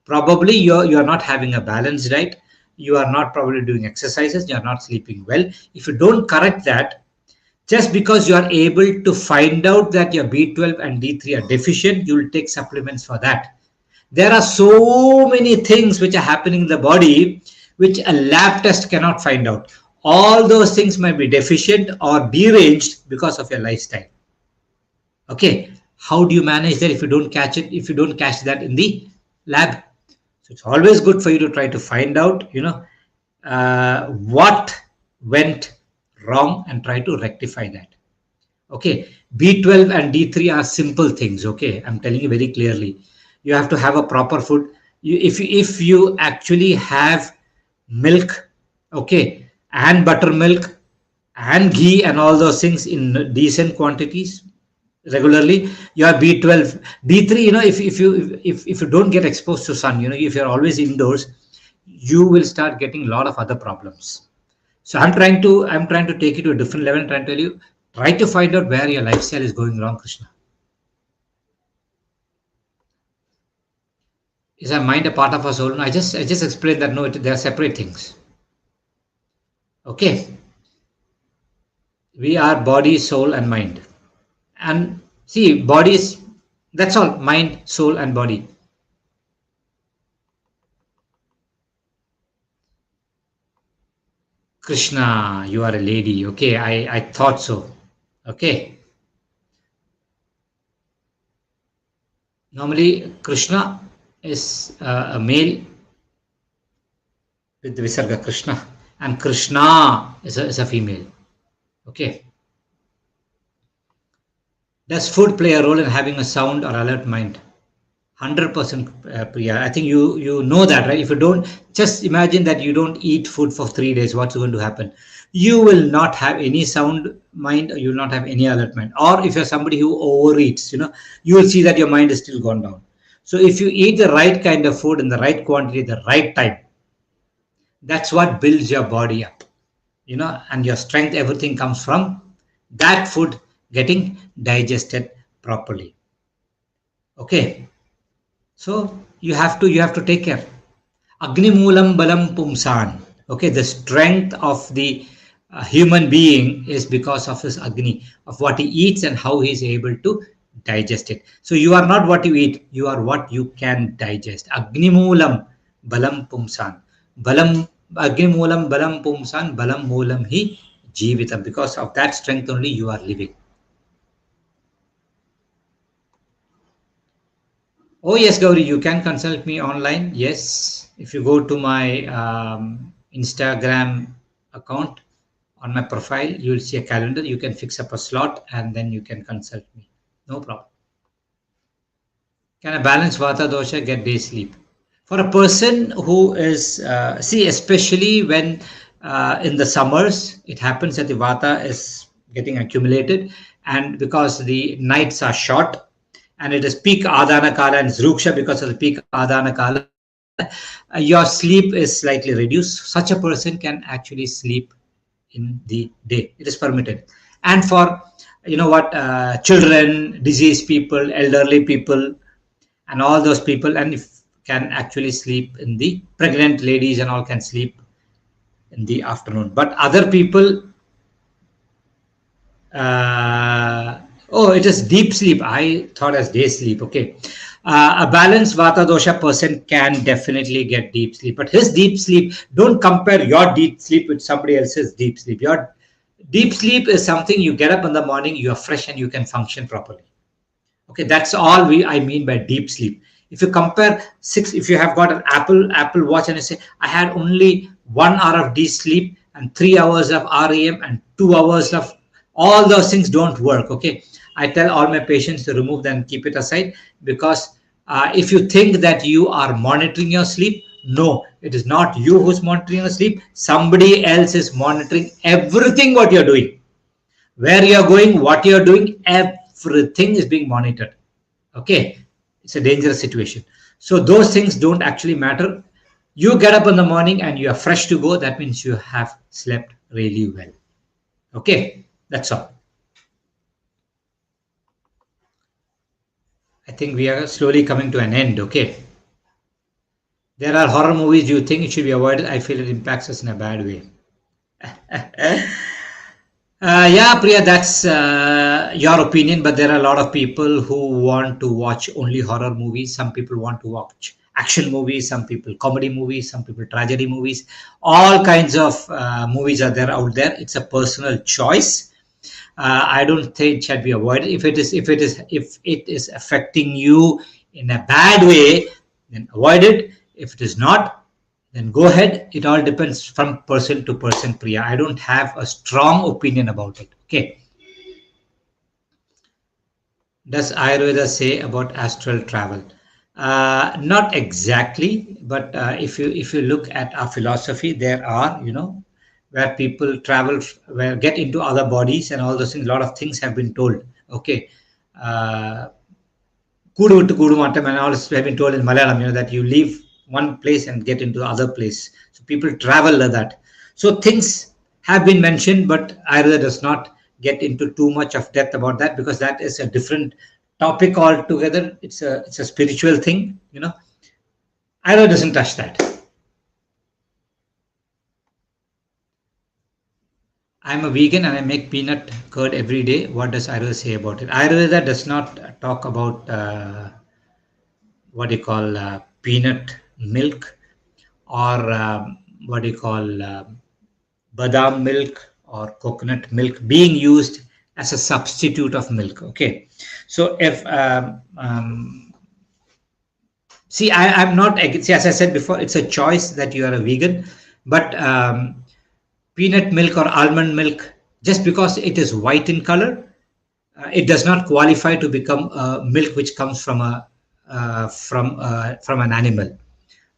probably you're not having a balanced diet. You are not probably doing exercises. You are not sleeping well. If you don't correct that, just because you are able to find out that your B12 and D3 are deficient, you will take supplements for that. There are so many things which are happening in the body which a lab test cannot find out. All those things might be deficient or deranged because of your lifestyle. Okay, how do you manage that if you don't catch it? If you don't catch that in the lab, so it's always good for you to try to find out, what went wrong and try to rectify that. Okay, B12 and D3 are simple things. Okay, I'm telling you very clearly. You have to have a proper food. If you actually have milk, okay, and buttermilk and ghee and all those things in decent quantities regularly, your B12, D3, if you don't get exposed to sun, if you're always indoors, you will start getting a lot of other problems. So I'm trying to take you to a different level and trying to tell you, try to find out where your lifestyle is going wrong, Krishna. Is our mind a part of our soul? No, I just explained that no, they are separate things. Okay, we are body, soul, and mind. And see, bodies. That's all. Mind, soul, and body. Krishna, you are a lady. Okay, I thought so. Okay, normally Krishna is a male with the Visarga Krishna, and Krishna is a female. Okay, does food play a role in having a sound or alert mind? 100%, Priya. I think you know that, right? If you don't, just imagine that you don't eat food for 3 days. What's going to happen? You will not have any sound mind, or you will not have any alert mind. Or if you're somebody who overeats, you will see that your mind is still gone down. So if you eat the right kind of food in the right quantity, the right time, that's what builds your body up. And your strength, everything comes from that food getting digested properly. Okay. So you have to take care. Agni Moolam Balam Pumsan. Okay, the strength of the human being is because of his Agni, of what he eats and how he is able to digest it. So you are not what you eat, you are what you can digest. Agni Moolam Balam Pumsan. Balam Agni Moolam Balam Pumsan, Balam Moolam Hi Jeevitam. Because of that strength only you are living. Oh, yes, Gauri, you can consult me online. Yes, if you go to my Instagram account on my profile, you will see a calendar. You can fix up a slot and then you can consult me. No problem. Can a balanced Vata dosha get day sleep? For a person who is, especially when in the summers, it happens that the Vata is getting accumulated, and because the nights are short, and it is peak Adana Kala and Zruksha because of the peak Adana Kala, your sleep is slightly reduced. Such a person can actually sleep in the day. It is permitted. And for, children, diseased people, elderly people, and all those people, and if can actually sleep in the pregnant ladies and all can sleep in the afternoon. But other people, oh, it is deep sleep. I thought as day sleep. Okay. A balanced Vata dosha person can definitely get deep sleep, but his deep sleep, don't compare your deep sleep with somebody else's deep sleep. Your deep sleep is something you get up in the morning, you are fresh and you can function properly. Okay, that's all I mean by deep sleep. If you compare if you have got an Apple Watch and you say, I had only 1 hour of deep sleep and 3 hours of REM and 2 hours of, all those things don't work. Okay, I tell all my patients to remove them and keep it aside, because if you think that you are monitoring your sleep, no, it is not you who's monitoring your sleep. Somebody else is monitoring everything what you're doing. Where you're going, what you're doing, everything is being monitored. Okay, it's a dangerous situation. So those things don't actually matter. You get up in the morning and you are fresh to go. That means you have slept really well. Okay, that's all. I think we are slowly coming to an end. Okay. There are horror movies you think it should be avoided. I feel it impacts us in a bad way. Yeah, Priya, that's your opinion, but there are a lot of people who want to watch only horror movies. Some people want to watch action movies, some people comedy movies, some people tragedy movies. All kinds of movies are there out there. It's a personal choice. I don't think it should be avoided. If it is affecting you in a bad way, then avoid it. If it is not, then go ahead. It all depends from person to person, Priya. I don't have a strong opinion about it. Okay. Does Ayurveda say about astral travel? Not exactly, but if you look at our philosophy, there are, where people travel, where get into other bodies and all those things. A lot of things have been told. Okay. Uh, Kudu to Kudu Matam and all have been told in Malayalam, that you leave one place and get into the other place. So people travel like that. So things have been mentioned, but Ayurveda does not get into too much of depth about that, because that is a different topic altogether. It's a spiritual thing. Ayurveda doesn't touch that. I'm a vegan and I make peanut curd every day. What does Ayurveda say about it? Ayurveda does not talk about what do you call peanut milk, or what do you call badam milk or coconut milk being used as a substitute of milk. Okay, so if see, I'm not see, as I said before, it's a choice that you are a vegan, but peanut milk or almond milk, just because it is white in color, it does not qualify to become milk which comes from a from an animal.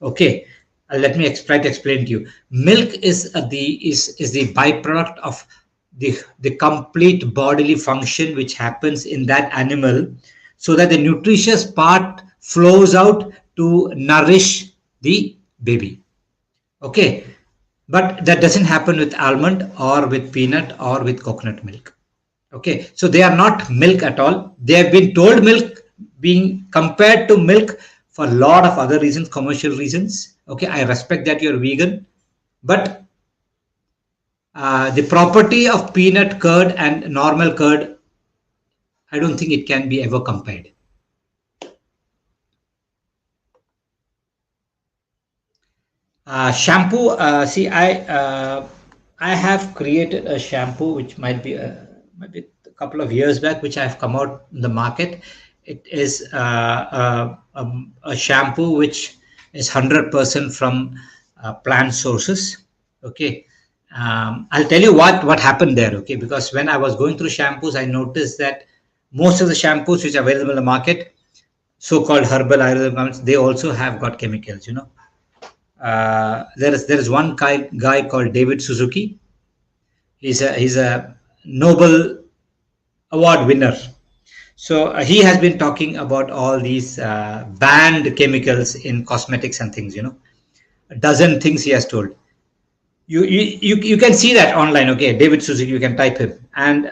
Okay, let me try to explain to you. Milk is the byproduct of the complete bodily function which happens in that animal, so that the nutritious part flows out to nourish the baby. Okay, but that doesn't happen with almond or with peanut or with coconut milk. Okay, so they are not milk at all. They have been told milk, being compared to milk for a lot of other reasons, commercial reasons. Okay, I respect that you're vegan, but the property of peanut curd and normal curd, I don't think it can be ever compared. Shampoo. See, I have created a shampoo which might be a couple of years back, which I've come out in the market. It is a shampoo which is 100% from plant sources. Okay, I'll tell you what happened there. Okay, because when I was going through shampoos, I noticed that most of the shampoos which are available in the market, so-called herbal Ayurvedic, they also have got chemicals. You know, there is one guy called David Suzuki. He's a Nobel Award winner. So he has been talking about all these banned chemicals in cosmetics and things. You know, a dozen things he has told. You can see that online. Okay, David Suzuki. You can type him. And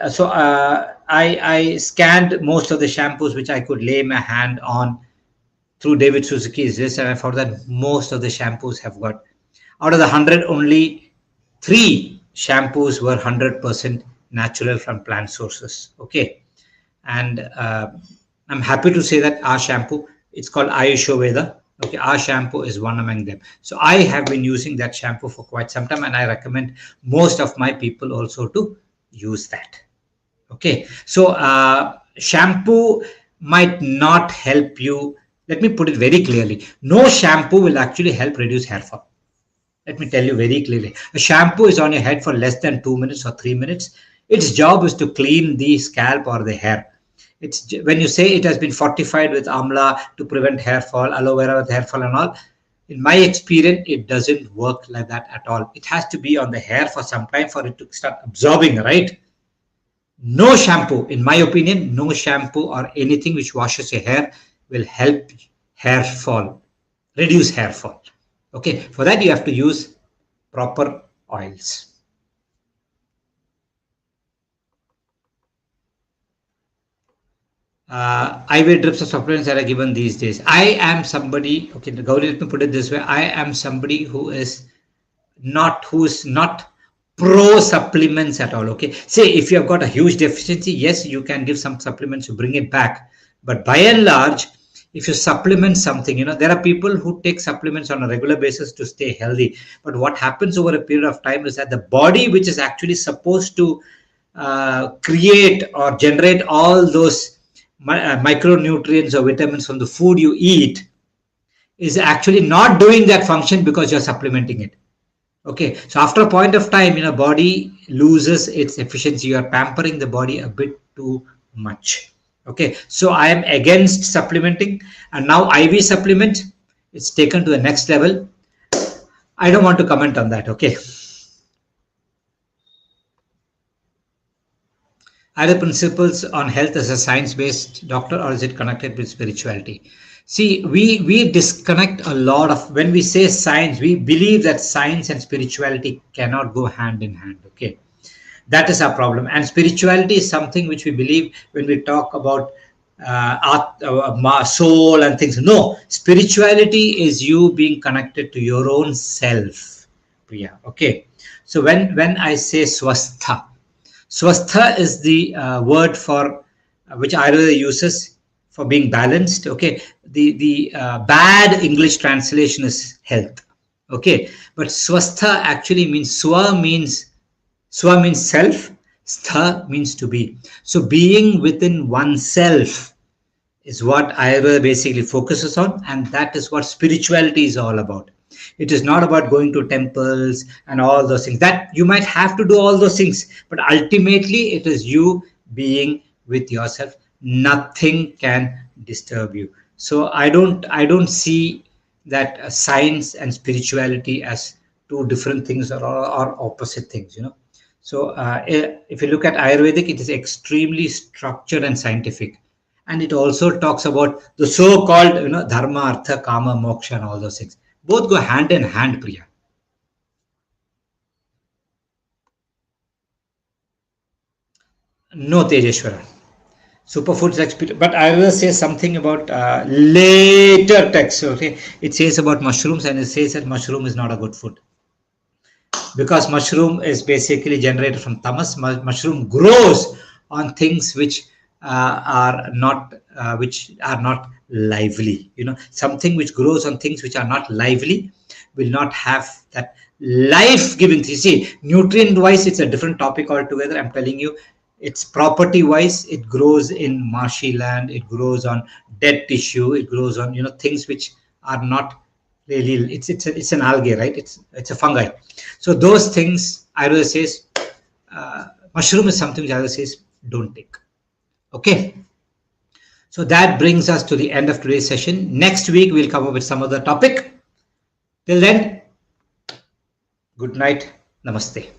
I scanned most of the shampoos which I could lay my hand on through David Suzuki's list, and I found that most of the shampoos have got, out of the 100, only 3 shampoos were 100% natural from plant sources. Okay, and I'm happy to say that our shampoo, it's called Ayurveda. Okay, our shampoo is one among them. So I have been using that shampoo for quite some time, and I recommend most of my people also to use that. Okay, so shampoo might not help you. Let me put it very clearly. No shampoo will actually help reduce hair fall. Let me tell you very clearly. A shampoo is on your head for less than 2 minutes or 3 minutes. Its job is to clean the scalp or the hair. It's when you say it has been fortified with amla to prevent hair fall, aloe vera with hair fall and all. In my experience, it doesn't work like that at all. It has to be on the hair for some time for it to start absorbing, right? No shampoo, in my opinion, no shampoo or anything which washes your hair will help hair fall, reduce hair fall. Okay, for that you have to use proper oils. IV drips or supplements that are given these days. I am somebody, okay, Gauri, let me put it this way. I am somebody who's not pro supplements at all. Okay, say if you have got a huge deficiency, yes, you can give some supplements to bring it back. But by and large, if you supplement something, you know, there are people who take supplements on a regular basis to stay healthy. But what happens over a period of time is that the body, which is actually supposed to create or generate all those micronutrients or vitamins from the food you eat, is actually not doing that function because you're supplementing it. Okay, so after a point of time, you know, body loses its efficiency. You are pampering the body a bit too much. Okay, so I am against supplementing, and now IV supplement, it's taken to the next level. I don't want to comment on that. Okay. Are the principles on health as a science-based doctor, or is it connected with spirituality? See, we disconnect a lot of, when we say science, we believe that science and spirituality cannot go hand in hand. Okay, that is our problem. And spirituality is something which we believe when we talk about soul and things. No, spirituality is you being connected to your own self, Priya. Okay, so when I say swastha, swastha is the word for which Ayurveda uses for being balanced. Okay, the bad English translation is health. Okay, but swastha actually means swa means self, stha means to be. So being within oneself is what Ayurveda basically focuses on, and that is what spirituality is all about. It is not about going to temples and all those things. That you might have to do all those things, but ultimately it is you being with yourself. Nothing can disturb you. So I don't see that science and spirituality as two different things or opposite things. So if you look at Ayurvedic, it is extremely structured and scientific, and it also talks about the so-called dharma, artha, kama, moksha, and all those things. Both go hand in hand, Priya. No, Tejeshwara. Superfoods like but I will say something about later text. Okay, it says about mushrooms, and it says that mushroom is not a good food because mushroom is basically generated from tamas. Mushroom grows on things which are not lively. Something which grows on things which are not lively will not have that life giving. You see, nutrient wise it's a different topic altogether. I'm telling you, it's property wise, it grows in marshy land, it grows on dead tissue, it grows on things which are not really. It's an algae, right? It's a fungi. So those things Ayurveda says, mushroom is something which Ayurveda says don't take. Okay, so that brings us to the end of today's session. Next week we'll come up with some other topic. Till then, good night. Namaste.